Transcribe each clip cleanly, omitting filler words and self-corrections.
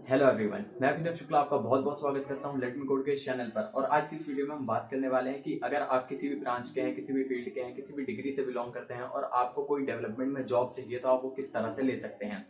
Hello everyone, मैं अभिनव शुक्ला आपका बहुत बहुत स्वागत करता हूं लेट मी कोड के इस चैनल पर। और आज की इस वीडियो में हम बात करने वाले हैं कि अगर आप किसी भी ब्रांच के हैं, किसी भी फील्ड के हैं, किसी भी डिग्री से बिलोंग करते हैं और आपको कोई डेवलपमेंट में जॉब चाहिए तो आप वो किस तरह से ले सकते हैं।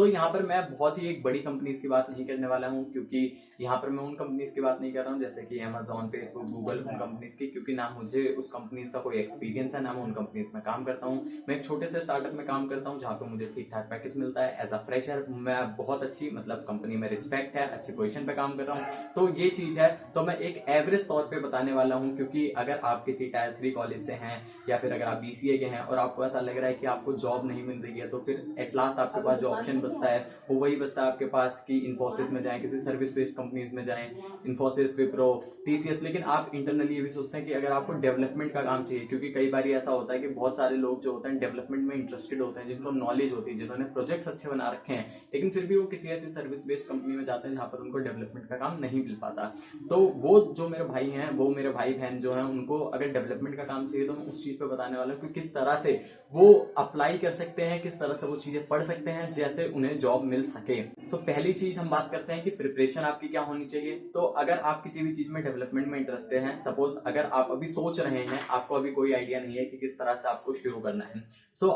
यहाँ पर मैं बहुत ही एक बड़ी कंपनीज की बात नहीं करने वाला हूँ, क्योंकि यहाँ पर मैं उन कंपनीज की बात नहीं कर रहा हूँ जैसे कि अमेजॉन, फेसबुक, गूगल, उन कंपनीज की, क्योंकि ना मुझे उस कंपनीज का कोई एक्सपीरियंस है, ना मैं उन कंपनीज में काम करता हूँ। मैं एक छोटे से स्टार्टअप में काम करता हूँ जहाँ पे मुझे ठीक ठाक पैकेज मिलता है एज अ फ्रेशर। मैं बहुत अच्छी कंपनी में रिस्पेक्ट है, अच्छी पोजीशन पे काम कर रहा हूँ। तो ये चीज है, तो मैं एक एवरेज तौर पे बताने वाला हूँ, क्योंकि अगर आप किसी टायर 3 कॉलेज से हैं या फिर अगर आप बीसीए के हैं और आपको ऐसा लग रहा है कि आपको जॉब नहीं मिल रही है, तो फिर एट लास्ट आपके पास जो ऑप्शन बचता है वो वही बचता है आपके पास कि इन्फोसिस में जाएं, किसी सर्विस बेस्ड कंपनीज में जाएं, इन्फोसिस, विप्रो, टीसीएस। लेकिन आप इंटरनली ये भी सोचते हैं कि अगर आपको डेवलपमेंट का काम चाहिए, क्योंकि कई बार ऐसा होता है कि बहुत सारे लोग जो होते हैं डेवलपमेंट में इंटरेस्टेड होते हैं, जिनको नॉलेज होती है, जिन्होंने प्रोजेक्ट्स अच्छे बना रखे हैं, लेकिन फिर भी वो किसी ऐसी सर्विस बेस्ड कंपनी में जाते हैं जहां पर उनको डेवलपमेंट का काम नहीं मिल पाता। तो वो जो मेरे भाई हैं, वो मेरे भाई बहन जो हैं, उनको अगर डेवलपमेंट का काम चाहिए तो मैं उस चीज पे बताने वाला हूँ कि किस तरह से वो अप्लाई कर सकते हैं, किस तरह से वो चीजें पढ़ सकते हैं जैसे उन्हें जॉब मिल सके। पहली चीज हम बात करते हैं कि प्रिपरेशन आपकी क्या होनी चाहिए। तो अगर आप किसी भी चीज में डेवलपमेंट में इंटरेस्टेड हैं, सपोज अगर आप अभी सोच रहे हैं, आपको अभी कोई आइडिया नहीं है कि किस तरह से आपको शुरू करना है,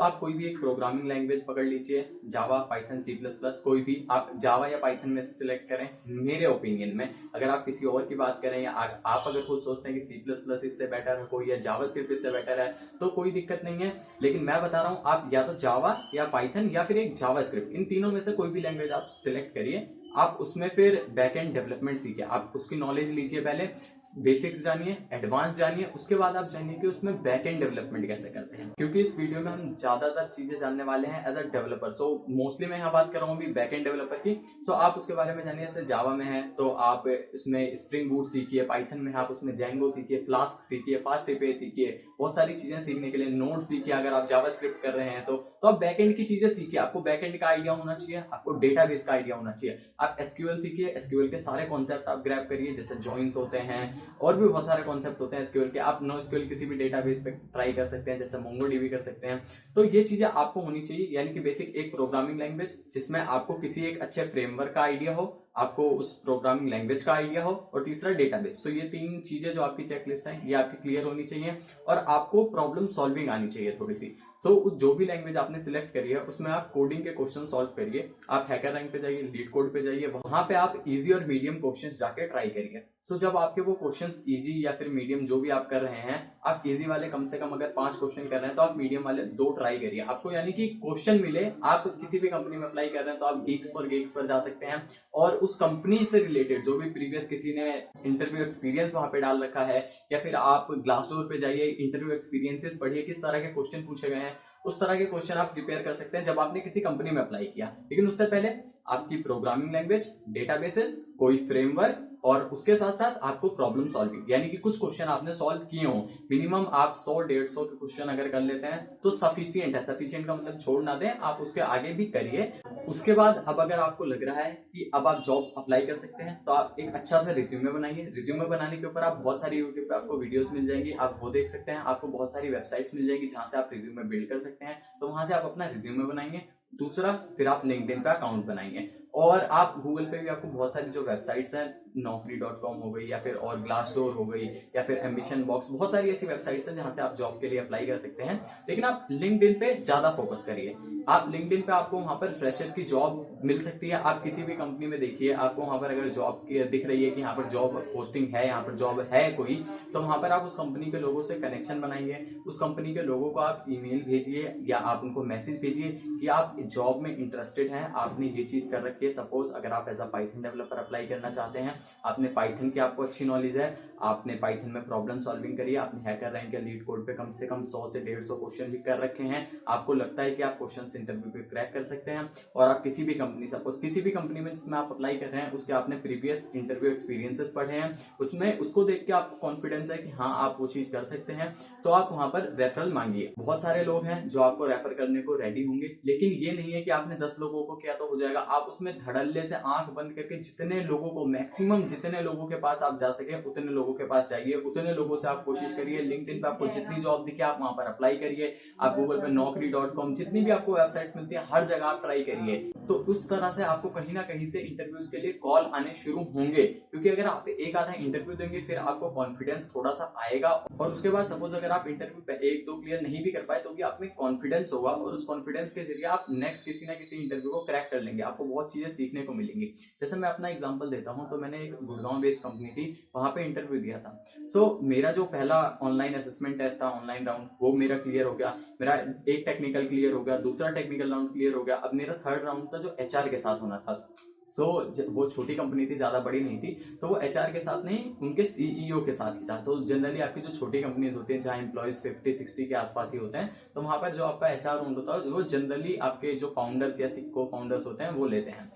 आप कोई भी एक प्रोग्रामिंग लैंग्वेज पकड़ लीजिए, जावा, पाइथन, सी प्लस प्लस, कोई भी आप जावा या पाइथन में से सिलेक्ट करें। मेरे ओपिनियन में अगर आप किसी और की बात करें या आप अगर खुद सोचते हैं कि सी प्लस प्लस इससे बेटर है कोई, या जावा स्क्रिप्ट इससे बेटर है, तो कोई दिक्कत नहीं है। लेकिन मैं बता रहा हूं, आप या तो जावा या पाइथन या फिर एक जावा स्क्रिप्ट, इन तीनों में से कोई भी लैंग्वेज आप सिलेक्ट करिए। आप उसमें फिर बैक एंड डेवलपमेंट सीखिए, आप उसकी नॉलेज लीजिए, पहले बेसिक्स जानिए, एडवांस जानिए, उसके बाद आप जानिए कि उसमें बैक एंड डेवलपमेंट कैसे करते हैं, क्योंकि इस वीडियो में हम ज्यादातर चीजें जानने वाले हैं एज अ डेवलपर। मोस्टली मैं यहाँ बात कर रहा हूँ बैक एंड डेवलपर की। आप उसके बारे में जानिए। जैसे जावा में है तो आप इसमें स्प्रिंग बूट सीखिए, पाइथन में आप उसमें जेंगो सीखिए, फ्लास्क सीखिए, फास्ट एपीआई सीखिए, बहुत सारी चीजें सीखने के लिए, नोड सीखिए। अगर आप जावा स्क्रिप्ट कर रहे हैं तो आप बैक एंड की चीजें सीखिए। आपको बैक एंड का आइडिया होना चाहिए, आपको डेटाबेस का आइडिया होना चाहिए। आप एसक्यूएल सीखिए, एसक्यूएल के सारे कॉन्सेप्ट आप ग्रैब करिए, जैसे जॉइंस होते हैं और भी बहुत सारे कॉन्सेप्ट होते हैं एसक्यूएल के। आप नो एसक्यूएल किसी भी डेटाबेस पे ट्राई कर सकते हैं, जैसे मोंगोडीबी कर सकते हैं। तो ये चीजें आपको होनी चाहिए, यानी कि बेसिक एक प्रोग्रामिंग लैंग्वेज जिसमें आपको किसी एक अच्छे फ्रेमवर्क का आइडिया हो, आपको उस प्रोग्रामिंग लैंग्वेज का आइडिया हो, और तीसरा डेटाबेस। ये तीन चीजें जो आपकी चेकलिस्ट है ये आपकी क्लियर होनी चाहिए, और आपको प्रॉब्लम सॉल्विंग आनी चाहिए थोड़ी सी। जो भी लैंग्वेज आपने सिलेक्ट करी है उसमें आप कोडिंग के क्वेश्चन सॉल्व करिए। आप हैकर रैंक पे जाइए, लीड कोड पे जाइए, वहां पे आप इजी और मीडियम क्वेश्चंस जाके ट्राई करिए। जब आपके वो क्वेश्चंस इजी या फिर मीडियम जो भी आप कर रहे हैं, आप इजी वाले कम से कम अगर 5 क्वेश्चन कर रहे हैं तो आप मीडियम वाले 2 ट्राई करिए। आपको यानी कि क्वेश्चन मिले, आप किसी भी कंपनी में अप्लाई कर रहे हैं तो आप गीक्स पर जा सकते हैं, और उस कंपनी से रिलेटेड जो भी प्रीवियस किसी ने इंटरव्यू एक्सपीरियंस वहां पे डाल रखा है, या फिर आप ग्लासडोर पे जाइए, इंटरव्यू एक्सपीरियंसेस पढ़िए, किस तरह के क्वेश्चन पूछे गए हैं, उस तरह के क्वेश्चन आप प्रिपेयर कर सकते हैं जब आपने किसी कंपनी में अप्लाई किया। लेकिन उससे पहले आपकी प्रोग्रामिंग लैंग्वेज, डेटाबेसेस, कोई फ्रेमवर्क, और उसके साथ साथ आपको प्रॉब्लम सॉल्विंग, यानी कि कुछ क्वेश्चन आपने सॉल्व किए हो। मिनिमम आप 100-150 के क्वेश्चन अगर कर लेते हैं तो सफिशियंट है। सफिशियंट का मतलब छोड़ ना दें, आप उसके आगे भी करिए। उसके बाद अब अगर आपको लग रहा है कि अब आप जॉब्स अप्लाई कर सकते हैं, तो आप एक अच्छा सा रिज्यूमे बनाइए। रिज्यूमे बनाने के ऊपर आप बहुत सारी यूट्यूब पे आपको वीडियोस मिल जाएंगी, आप वो देख सकते हैं। आपको बहुत सारी वेबसाइट्स मिल जाएगी जहां से आप रिज्यूमे बिल्ड कर सकते हैं, तो वहां से आप अपना रिज्यूमे बनाएंगे। दूसरा, फिर आप लिंक्डइन पे अकाउंट बनाएंगे, और आप गूगल पे भी आपको बहुत सारी जो वेबसाइट्स हैं, naukri.com हो गई, या फिर और ग्लासडोर हो गई, या फिर एम्बिशन बॉक्स, बहुत सारी ऐसी वेबसाइट्स हैं जहां से आप जॉब के लिए अप्लाई कर सकते हैं। लेकिन आप लिंक्डइन पे ज्यादा फोकस करिए। आप लिंक्डइन पे आपको वहां पर फ्रेशर की जॉब मिल सकती है। आप किसी भी कंपनी में देखिए, आपको वहां पर अगर जॉब की दिख रही है कि यहाँ पर जॉब पोस्टिंग है, यहाँ पर जॉब है कोई, तो वहां पर आप उस कंपनी के लोगों से कनेक्शन बनाइए। उस कंपनी के लोगों को आप ईमेल भेजिए या आप उनको मैसेज भेजिए कि आप जॉब में इंटरेस्टेड हैं, आपने ये चीज कर रखी है। सपोज अगर आप as a Python developer apply करना चाहते हैं, आपने पाइथन की आपको अच्छी नॉलेज है, आपने पाइथन में प्रॉब्लम सॉल्विंग करी, आपने हैकर रैंक या लीड कोड पे कम से कम 100 से 150 क्वेश्चन भी कर रखे हैं, आपको लगता है कि आप क्वेश्चन इंटरव्यू पे क्रैक कर सकते हैं, और आप किसी भी कंपनी, सपोज किसी भी कंपनी में जिसमें आप अप्लाई कर रहे हैं उसके आपने प्रीवियस इंटरव्यू एक्सपीरियंसेस पढ़े हैं, उसमें उसको देख के आपको कॉन्फिडेंस है कि हाँ आप वो चीज कर सकते हैं, तो आप वहां पर रेफरल मांगिए। बहुत सारे लोग हैं जो आपको रेफर करने को रेडी होंगे, लेकिन ये नहीं है कि आपने 10 लोगों को किया तो हो जाएगा। आप उसमें धड़ल्ले से आंख बंद करके जितने लोगों को, मैक्सिमम जितने लोगों के पास आप जा सके उतने लोगों के पास जाइए, उतने लोगों से आप कोशिश करिए। लिंक्डइन पे आपको जितनी जॉब दिखे आप वहां पर अप्लाई करिए। आप गूगल पे naukri.com जितनी भी आपको वेबसाइट्स मिलती है हर जगह आप ट्राई करिए। तो उस तरह से आपको कहीं ना कहीं से इंटरव्यूज के लिए कॉल आने शुरू होंगे, क्योंकि अगर आप एक आधा इंटरव्यू देंगे फिर आपको कॉन्फिडेंस थोड़ा सा आएगा, और उसके बाद सपोज अगर आप इंटरव्यू पे 1-2 क्लियर नहीं भी कर पाए तो भी आप में कॉन्फिडेंस होगा, और उस कॉन्फिडेंस के जरिए आप नेक्स्ट किसी ना किसी इंटरव्यू को क्रैक कर लेंगे। आपको बहुत चीजें सीखने को मिलेंगी। जैसे मैं अपना एग्जांपल देता हूं, तो मैंने एक गुड़गांव बेस्ड कंपनी थी, वहां पे इंटरव्यू दिया था। मेरा जो पहला ऑनलाइन असेसमेंट टेस्ट था, ऑनलाइन राउंड, वो मेरा क्लियर हो गया। मेरा एक टेक्निकल क्लियर हो गया, दूसरा टेक्निकल राउंड क्लियर हो गया। अब मेरा थर्ड राउंड था जो एचआर के साथ होना था। वो छोटी कंपनी थी, ज्यादा बड़ी नहीं थी, तो वो एचआर के साथ नहीं, उनके सीईओ के साथ ही था। तो जनरली आपकी जो छोटी कंपनीज होती हैं जहां एम्प्लॉइज 50-60 के आसपास ही होते हैं, तो वहां पर जो आपका एचआर राउंड होता है वो जनरली आपके जो फाउंडर्स या को फाउंडर्स होते हैं वो लेते हैं।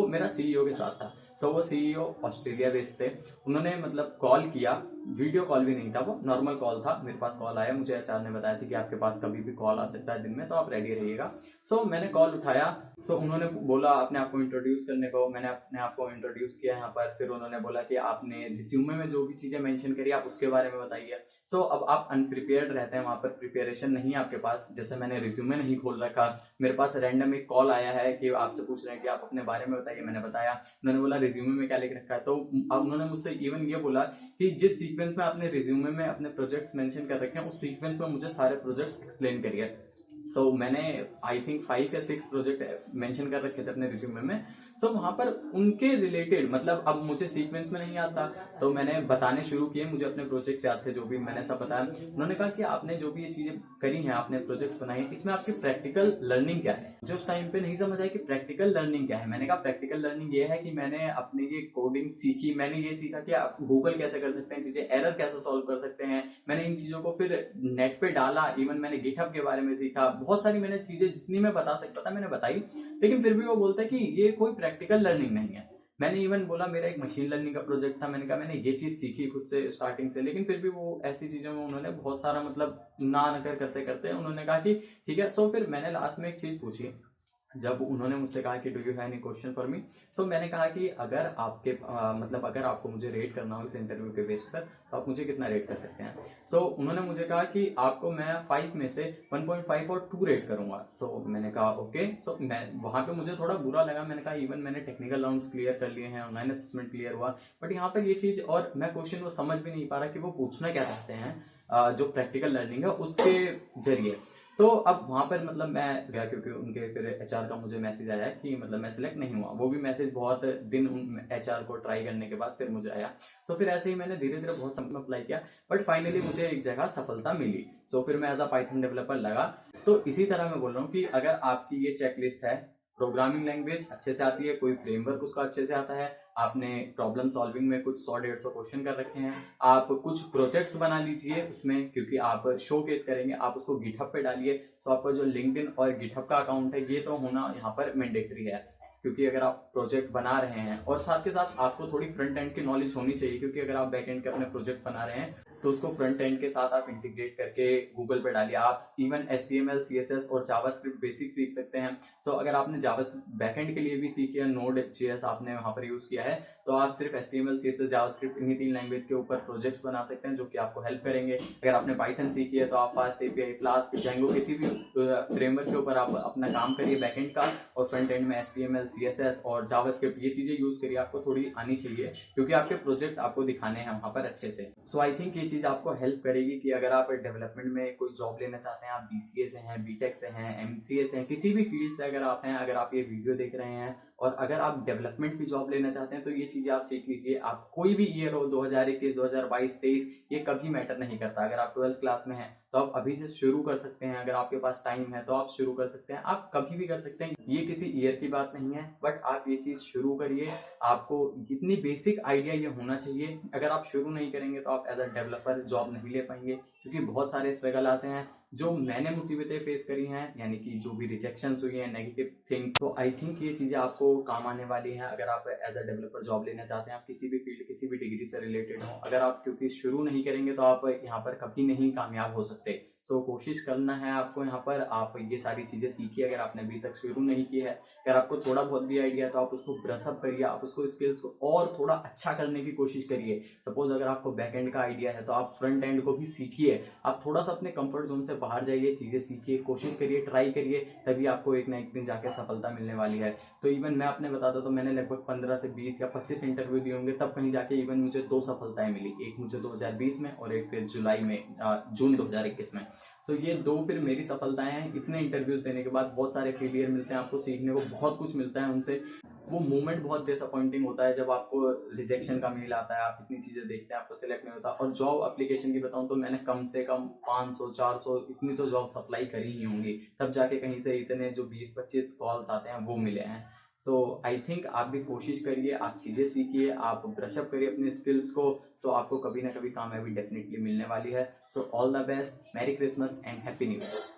मेरा सीईओ के साथ था। वो सीईओ ऑस्ट्रेलिया बेस्ड थे। उन्होंने मतलब कॉल किया, वीडियो कॉल भी नहीं था, वो नॉर्मल कॉल था। मेरे पास कॉल आया, मुझे एचआर ने बताया था कि आपके पास कभी भी कॉल आ सकता है दिन में, तो आप रेडी रहिएगा। मैंने कॉल उठाया। उन्होंने बोला अपने आप को इंट्रोड्यूस करने को। मैंने अपने आप को इंट्रोड्यूस किया यहाँ पर। फिर उन्होंने बोला कि आपने रिज्यूमे में जो भी चीजें मेंशन करी आप उसके बारे में बताइए। अब आप अनप्रिपेयर्ड रहते हैं, वहां पर प्रिपरेशन नहीं है आपके पास। जैसे मैंने रिज्यूमे नहीं खोल रखा, मेरे पास रैंडम एक कॉल आया है कि आपसे पूछ रहे हैं कि आप अपने बारे में बताइए। मैंने बताया। उन्होंने बोला रिज्यूमे में क्या लिख रखा है, तो अब उन्होंने मुझसे इवन ये बोला कि जिस सीक्वेंस में आपने रिज्यूमे में अपने प्रोजेक्ट्स मेंशन कर रखे हैं उस सीक्वेंस में मुझे सारे प्रोजेक्ट्स एक्सप्लेन करिए। मैंने आई थिंक 5 या 6 प्रोजेक्ट मेंशन कर रखे थे अपने रिज्यूमे में। वहां पर उनके रिलेटेड, मतलब अब मुझे सीक्वेंस में नहीं आता तो मैंने बताने शुरू किए, मुझे अपने प्रोजेक्ट से आते थे जो भी, मैंने सब बताया। उन्होंने कहा कि आपने जो भी ये चीजें करी हैं, आपने प्रोजेक्ट्स बनाए हैं, इसमें आपकी प्रैक्टिकल लर्निंग क्या है। मुझे उस टाइम पे नहीं समझ आया कि प्रैक्टिकल लर्निंग क्या है। मैंने कहा प्रैक्टिकल लर्निंग ये है कि मैंने अपने ये कोडिंग सीखी, मैंने ये सीखा कि आप गूगल कैसे कर सकते हैं चीजें, एरर कैसे सॉल्व कर सकते हैं। मैंने इन चीजों को फिर नेट पे डाला, इवन मैंने गिटहब के बारे में सीखा। बहुत सारी मैंने चीजें जितनी मैं बता सकता था मैंने बताई, लेकिन फिर भी वो बोलता है कि ये कोई प्रैक्टिकल लर्निंग नहीं है। मैंने इवन बोला मेरा एक मशीन लर्निंग का प्रोजेक्ट था, मैंने कहा मैंने ये चीज सीखी खुद से स्टार्टिंग से, लेकिन फिर भी वो ऐसी चीजों में उन्होंने बहुत सारा मतलब ना नकर करते करते उन्होंने कहा कि ठीक है। फिर मैंने लास्ट में एक चीज पूछी, जब उन्होंने मुझसे कहा कि do you have any question for me. मैंने कहा कि अगर आपके मतलब अगर आपको मुझे रेट करना हो इस इंटरव्यू के बेस पर तो आप मुझे कितना रेट कर सकते हैं। उन्होंने मुझे कहा कि आपको मैं 5 में से 1.5 और 2 रेट करूंगा। मैंने कहा ओके। मैं वहां पे मुझे थोड़ा बुरा लगा। मैंने कहा इवन मैंने टेक्निकल राउंड्स क्लियर कर लिए हैं, ऑनलाइन असेसमेंट क्लियर हुआ, बट यहाँ पर ये चीज, और मैं क्वेश्चन वो समझ भी नहीं पा रहा कि वो पूछना क्या चाहते हैं जो प्रैक्टिकल लर्निंग है उसके जरिए। अब वहां पर मतलब मैं गया, क्योंकि उनके फिर एचआर का मुझे मैसेज आया कि मतलब मैं सिलेक्ट नहीं हुआ। वो भी मैसेज बहुत दिन एचआर को ट्राई करने के बाद फिर मुझे आया। फिर ऐसे ही मैंने धीरे धीरे बहुत समय अप्लाई किया, बट फाइनली मुझे एक जगह सफलता मिली। फिर मैं एज अ पाइथन डेवलपर लगा। इसी तरह मैं बोल रहा हूँ कि अगर आपकी ये चेकलिस्ट है, प्रोग्रामिंग लैंग्वेज अच्छे से आती है, कोई फ्रेमवर्क उसका अच्छे से आता है, आपने प्रॉब्लम सॉल्विंग में कुछ 100-150 क्वेश्चन कर रखे हैं, आप कुछ प्रोजेक्ट्स बना लीजिए उसमें, क्योंकि आप शो केस करेंगे, आप उसको गिटहब पे डालिए। आपका जो लिंक्डइन और गिटहब का अकाउंट है ये तो होना यहाँ पर मैंडेटरी है, क्योंकि अगर आप प्रोजेक्ट बना रहे हैं, और साथ के साथ आपको थोड़ी फ्रंट एंड की नॉलेज होनी चाहिए, क्योंकि अगर आप बैक एंड के अपने प्रोजेक्ट बना रहे हैं तो उसको फ्रंट एंड के साथ आप इंटीग्रेट करके गूगल पे डालिए। आप इवन HTML CSS और जावास्क्रिप्ट बेसिक सीख सकते हैं। अगर आपने जावा बैकएंड के लिए भी सीखी है, Node.js आपने वहां पर यूज किया है, तो आप सिर्फ HTML CSS जावास्क्रिप्ट इन्हीं 3 लैंग्वेज के ऊपर प्रोजेक्ट्स बना सकते हैं जो कि आपको हेल्प करेंगे। अगर आपने पाइथन सीखी है तो आप फास्ट API, फ्लास्क, जेंगो किसी भी फ्रेमवर्क के ऊपर आप अपना काम करिए बैकएंड का, और फ्रंट एंड में HTML CSS और जावास्क्रिप्ट ये चीजें यूज करिए। आपको थोड़ी आनी चाहिए, क्योंकि आपके प्रोजेक्ट आपको दिखाने हैं वहां पर अच्छे से। आई थिंक ये चीज आपको हेल्प करेगी कि अगर आप डेवलपमेंट में कोई जॉब लेना चाहते हैं, आप BCA से हैं, BTech से हैं, MCA से हैं, किसी भी फील्ड से अगर आप हैं, अगर आप ये वीडियो देख रहे हैं और अगर आप डेवलपमेंट की जॉब लेना चाहते हैं, तो ये चीजें आप सीख लीजिए। आप कोई भी ईयर हो, 2021, 2022, 23, ये कभी मैटर नहीं करता। अगर आप 12th क्लास में हैं तो आप अभी से शुरू कर सकते हैं। अगर आपके पास टाइम है तो आप शुरू कर सकते हैं, आप कभी भी कर सकते हैं। ये किसी ईयर की बात नहीं है, बट आप ये चीज शुरू करिए। आपको इतनी बेसिक आइडिया ये होना चाहिए। अगर आप शुरू नहीं करेंगे तो आप एज अ डेवलपर जॉब नहीं ले पाएंगे, क्योंकि बहुत सारे स्ट्रगल आते हैं। जो मैंने मुसीबतें फेस करी हैं, यानी कि जो भी रिजेक्शंस हुई हैं, नेगेटिव थिंग्स, तो आई थिंक ये चीज़ें आपको काम आने वाली हैं अगर आप एज अ डेवलपर जॉब लेना चाहते हैं। आप किसी भी फील्ड, किसी भी डिग्री से रिलेटेड हो, अगर आप क्योंकि शुरू नहीं करेंगे तो आप यहाँ पर कभी नहीं कामयाब हो सकते। सो कोशिश करना है आपको यहाँ पर, आप ये सारी चीज़ें सीखिए अगर आपने अभी तक शुरू नहीं की है। अगर आपको थोड़ा बहुत भी आइडिया है तो आप उसको ब्रशअप करिए, आप उसको स्किल्स को और थोड़ा अच्छा करने की कोशिश करिए। सपोज अगर आपको बैक एंड का आइडिया है तो आप फ्रंट एंड को भी सीखिए। आप थोड़ा सा अपने कंफर्ट जोन से बाहर जाइए, चीज़ें सीखिए, कोशिश करिए, ट्राई करिए, तभी आपको एक ना एक दिन जाके सफलता मिलने वाली है। तो इवन मैं अपने बताता तो मैंने लगभग 15 से 20 या 25 इंटरव्यू दिए होंगे, तब कहीं जाके इवन मुझे 2 सफलताएं मिली। एक मुझे 2020 में और एक फिर जुलाई में, जून 2021 में। सो ये 2 फिर मेरी सफलताएं हैं। इतने इंटरव्यूज देने के बाद बहुत सारे फेलियर मिलते हैं, आपको सीखने को बहुत कुछ मिलता है उनसे। वो मोमेंट बहुत डिसअपॉइंटिंग होता है जब आपको रिजेक्शन का मेल आता है, आप इतनी चीज़ें देखते हैं, आपको सिलेक्ट नहीं होता। और जॉब एप्लीकेशन की बताऊं तो मैंने कम से कम 500 400 इतनी तो जॉब्स अप्लाई करी ही होंगी, तब जाके कहीं से इतने जो 20-25 कॉल्स आते हैं वो मिले हैं। सो आई थिंक आप भी कोशिश करिए, आप चीज़ें सीखिए, आप ब्रशअप करिए अपने स्किल्स को, तो आपको कभी ना कभी कामयाबी डेफिनेटली मिलने वाली है। So all the best, merry Christmas and happy new year.